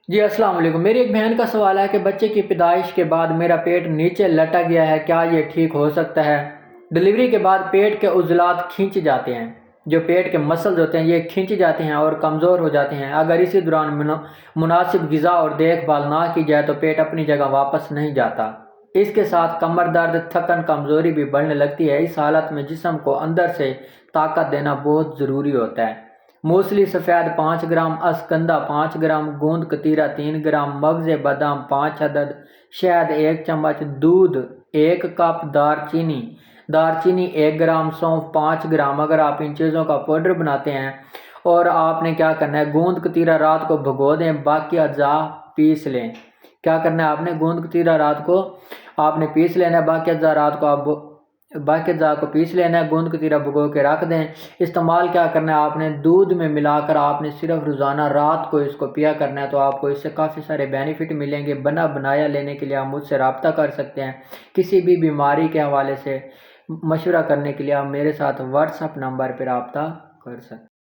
جی السلام علیکم۔ میری ایک بہن کا سوال ہے کہ بچے کی پیدائش کے بعد میرا پیٹ نیچے لٹک گیا ہے، کیا یہ ٹھیک ہو سکتا ہے؟ ڈلیوری کے بعد پیٹ کے عضلات کھینچ جاتے ہیں، جو پیٹ کے مسلز ہوتے ہیں یہ کھینچ جاتے ہیں اور کمزور ہو جاتے ہیں۔ اگر اسی دوران مناسب غذا اور دیکھ بھال نہ کی جائے تو پیٹ اپنی جگہ واپس نہیں جاتا۔ اس کے ساتھ کمر درد، تھکن، کمزوری بھی بڑھنے لگتی ہے۔ اس حالت میں جسم کو اندر سے طاقت دینا بہت ضروری ہوتا ہے۔ موسلی سفید 5 گرام، اسکندہ 5 گرام، گوند کتیرا 3 گرام، مغز بادام 5 عدد، شہد 1 چمچ، دودھ 1 کپ، دارچینی 1 گرام، سونف 5 گرام۔ اگر آپ ان چیزوں کا پاؤڈر بناتے ہیں اور آپ نے کیا کرنا ہے، گوند کتیرا رات کو بھگو دیں، باقی اجزاء پیس لیں۔ کیا کرنا ہے آپ نے، گوند کتیرا رات کو آپ نے پیس لینا ہے، باقی اجزاء کو پیس لینا ہے، گوند کتیرا بھگو کے رکھ دیں۔ استعمال کیا کرنا ہے آپ نے، دودھ میں ملا کر آپ نے صرف روزانہ رات کو اس کو پیا کرنا ہے، تو آپ کو اس سے کافی سارے بینیفٹ ملیں گے۔ بنا بنایا لینے کے لیے آپ مجھ سے رابطہ کر سکتے ہیں۔ کسی بھی بیماری کے حوالے سے مشورہ کرنے کے لیے آپ میرے ساتھ واٹس ایپ نمبر پر رابطہ کر سکتے ہیں۔